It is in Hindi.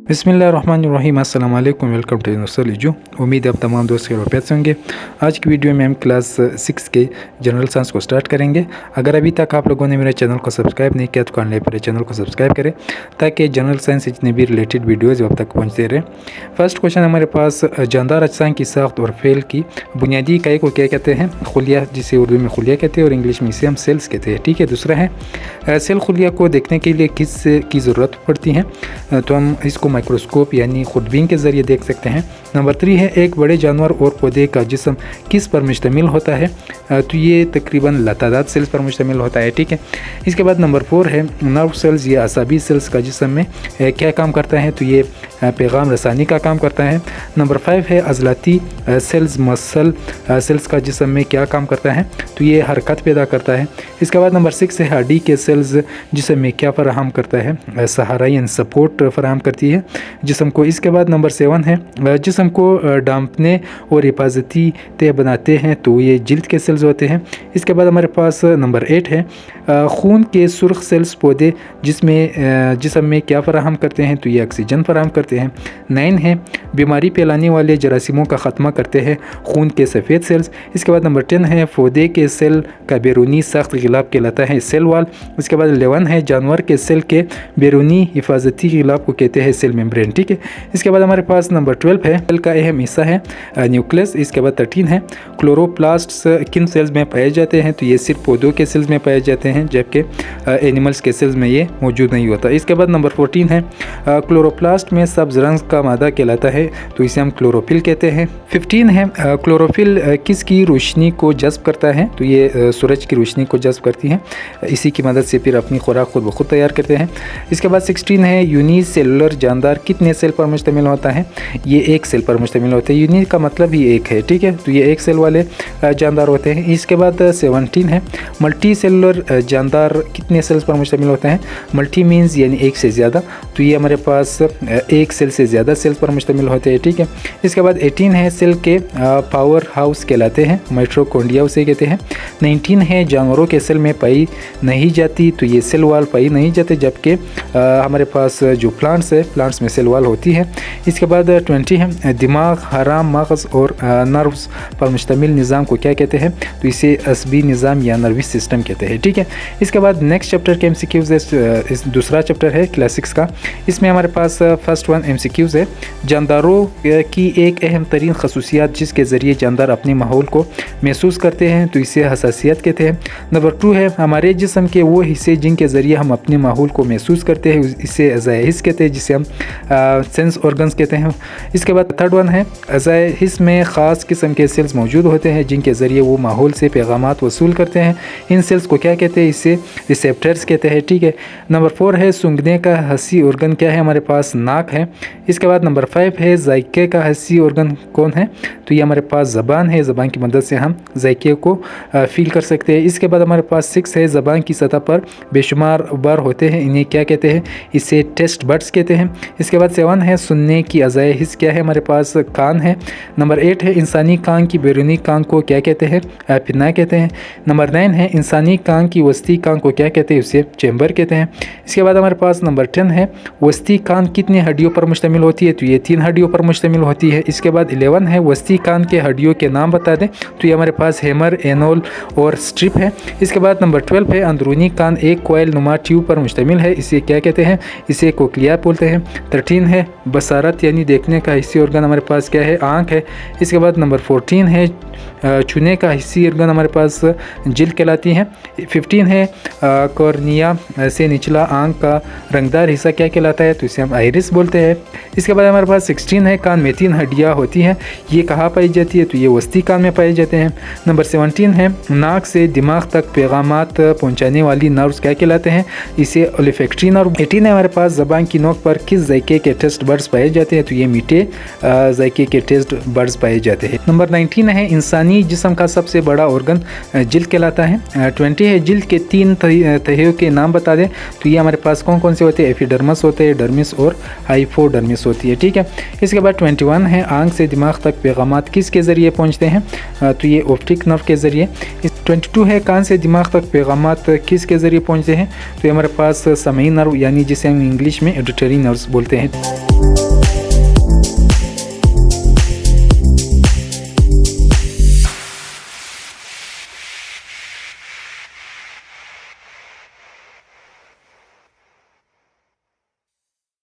बिस्मिल्लाहिर्रहमानिर्रहीम, अस्सलाम वालेकुम, वेलकम टू यूनिवर्सल एजू। उम्मीद है आप तमाम दोस्त खैरियत से होंगे। आज की वीडियो में हम क्लास 6 के जनरल साइंस को स्टार्ट करेंगे। अगर अभी तक आप लोगों ने मेरे चैनल को सब्सक्राइब नहीं किया तो कर ले, मेरे चैनल को सब्सक्राइब करें ताकि जनरल साइंस से जितने भी रिलेटेड वीडियोज़ अब तक पहुँचते रहे। फर्स्ट क्वेश्चन हमारे पास, जानदार अजसाम की साख्त और फेल की बुनियादी इकाई को क्या कहते हैं? खुलिया, जिसे उर्दू में खुलिया कहते हैं और इंग्लिश में इसे हम सेल्स कहते हैं। ठीक है। दूसरा है, सेल खुलिया को देखने के लिए किस की ज़रूरत पड़ती है? तो हम इसको माइक्रोस्कोप यानी खुदबीन के ज़रिए देख सकते हैं। नंबर 3 है, एक बड़े जानवर और पौधे का जिस्म किस पर मुश्तमिल होता है? तो ये तकरीबन लतादाद सेल्स पर मुश्तमिल होता है। ठीक है। इसके बाद नंबर 4 है, नर्व सेल्स या असाबी सेल्स का जिस्म में क्या काम करता है? तो ये पैगाम रसानी का काम करता है। नंबर 5 है, अज़लाती सेल्स मसल सेल्स का जिस्म में क्या काम करता है? तो ये हरकत पैदा करता है। इसके बाद नंबर 6 है, हड्डी के सेल्स जिस्म में क्या फराहम करता है? सहारा यानी सपोर्ट फराहम करती है जिस्म को। इसके बाद नंबर 7 है, जिस्म को डांपने और हिफाजती तय बनाते हैं, तो ये जिल्द के सेल्स होते हैं। इसके बाद हमारे पास नंबर 8 है, खून के सुर्ख सेल्स पौधे जिस्म में क्या फराहम करते हैं? तो ये ऑक्सीजन फराहम करते हैं। 9 है, बीमारी फैलाने वाले जरासीमों का ख़त्मा करते हैं खून के सफ़ेद सेल्स। इसके बाद नंबर 10 है, पौधे के सेल का बैरूनी सख्त गिलाफ कहलाता है सेल वाल। इसके बाद 11 है, जानवर के सेल के बैरूनी हिफाजती गिलाफ को कहते हैं सेल मेम्ब्रेन। ठीक है। इसके बाद हमारे पास नंबर 12 है, सेल का अहम हिस्सा है न्यूक्लियस। इसके बाद 13 है, क्लोरोप्लास्ट्स किन सेल्स में पाए जाते हैं? तो ये सिर्फ पौधों के सेल्स में पाए जाते हैं, जबकि एनिमल्स के सेल्स में ये मौजूद नहीं होता। इसके बाद नंबर 14 है, क्लोरोप्लास्ट में सब्ज़ रंग का मादा कहलाता है, तो इसे हम क्लोरोफिल कहते हैं। 15 है, क्लोरोफिल किसकी रोशनी को जज्ब करता है? तो ये सूरज की रोशनी को जज्ब करती है, इसी की मदद से फिर अपनी खुराक खुद ब खुद तैयार करते हैं। इसके बाद 16 है, यूनिसेलुलर जानदार कितने सेल पर मुश्तमिल होता है? ये एक सेल पर मुश्तमिल होता है। यूनि का मतलब ही एक है। ठीक है। तो ये एक सेल वाले जानदार होते हैं। इसके बाद 17 है, मल्टी सेलुलर जानदार कितने सेल्स पर मुश्तमिल होता है? मल्टी मीन्स यानी एक से ज़्यादा, तो ये हमारे पास एक सेल से ज़्यादा सेल्स पर मुश्तमिल होते हैं। ठीक है। इसके बाद 18 है, सेल के पावर हाउस कहलाते हैं, माइटोकॉन्ड्रिया उसे कहते हैं। 19 है, जानवरों के सेल में पाई नहीं जाती, तो ये सेल वाल पाई नहीं जाते, जबकि हमारे पास जो प्लांट्स है, प्लांट्स में सेल वाल होती है। इसके बाद 20 है, दिमाग, हराम, मगज़ और नर्व्स पर मुश्तमिल निज़ाम को क्या कहते हैं? तो इसे असबी निज़ाम या नर्वस सिस्टम कहते हैं। ठीक है। इसके बाद नेक्स्ट चैप्टर के MCQs है, इस दूसरा चैप्टर है क्लास 6 का। इसमें हमारे पास फर्स्ट वन MCQs है, जानदारों की एक अहम तरीन खसूसियात जिसके ज़रिए जानदार अपने माहौल को महसूस करते हैं, तो इसे हसासियत कहते हैं। नंबर 2 है, हमारे जिस्म के वो हिस्से जिनके ज़रिए हम अपने माहौल को महसूस करते हैं, इसे अज़ाए हिस्स कहते हैं, जिसे हम सेंस ऑर्गन्स कहते हैं। इसके बाद थर्ड वन है, अज़ाए हिस्स में ख़ास किस्म के सेल्स मौजूद होते हैं जिनके ज़रिए वो माहौल से पैगामात वसूल करते हैं। इन सेल्स को क्या कहते हैं? इसे रिसेप्टर्स कहते हैं। ठीक है। नंबर 4 है, सूंघने का हसी ऑर्गन क्या है? हमारे पास नाक है। इसके बाद नंबर 5 है, जायके का हसी ऑर्गन कौन है? तो ये हमारे पास ज़बान है, ज़बान की मदद से हम जायके को फील कर सकते हैं। इसके बाद हमारे पास 6 है, ज़बान की सतह पर बेशुमार बार होते हैं, इन्हें क्या कहते हैं? इसे टेस्ट बड्स कहते हैं। इसके बाद 7 है, सुनने की अज़ाए हिस्स क्या है? हमारे पास कान है। नंबर 8 है, इंसानी कान की बैरूनी कान को क्या कहते हैं? पिन्ना कहते हैं। नंबर 9 है, इंसानी कान की वस्ती कान को क्या कहते हैं? उसे चैम्बर कहते हैं। इसके बाद हमारे पास नंबर 10 है, वस्ती कान कितनी हड्डियों पर मुश्तमिल होती है? तो ये 3 हड्डियों पर मुश्तमिल होती है। इसके बाद 11 है, वस्ती कान के हड्डियों के नाम बता दें, तो ये हमारे पास हेमर, एनोल और स्ट्रिप है। इसके बाद नंबर 12 है, अंदरूनी कान एक कोयल नुमा ट्यूब पर मुश्तमिल है, इसे क्या कहते हैं? इसे कोक्लिया बोलते हैं। 13 है, बसारत यानी देखने का हिस्सी ऑर्गन हमारे पास क्या है? आँख है। इसके बाद नंबर 14 है, छूने का हिस्सी ऑर्गन हमारे पास जिल्द कहलाती है। 15 है, कॉर्निया से निचला आँख का रंगदार हिस्सा क्या कहलाता है? तो इसे हम आइरिस बोलते हैं। इसके बाद हमारे पास 16 है, कान में 3 हड्डियाँ होती हैं, ये कहाँ पाई जाती है? तो ये वस्ती कान में पाए जाते हैं। नंबर 17 है, नाक से दिमाग तक पैगामात पहुँचाने वाली नर्व्स क्या कहलाते हैं? इसे ओलिफैक्टरी नर्व। 18 है, हमारे पास ज़बान की नोक पर किस जायके के टेस्ट बड्स पाए जाते हैं? तो ये मीठे जायके के टेस्ट बड्स पाए जाते हैं। नंबर 19 है, इंसानी जिस्म का सबसे बड़ा ऑर्गन जिल्द कहलाता है। 20 है, जिल्द के 3 तहियों के नाम बता दें, तो ये हमारे पास कौन कौन से होते हैं? एपिडर्मिस होते हैं, डर्मिस और हाइपोडर्मिस होती है। ठीक है। इसके बाद 21 है, आँख से दिमाग तक पैगामात किसके ज़रिए पहुँचते हैं? तो ये ऑप्टिक नर्व के ज़रिए। 22 है, कान से दिमाग तक पैगामात किसके ज़रिए पहुँचते हैं? तो ये हमारे पास समई नर्व यानी जिसे हम इंग्लिश में एडिटरी नर्व्स बोलते हैं।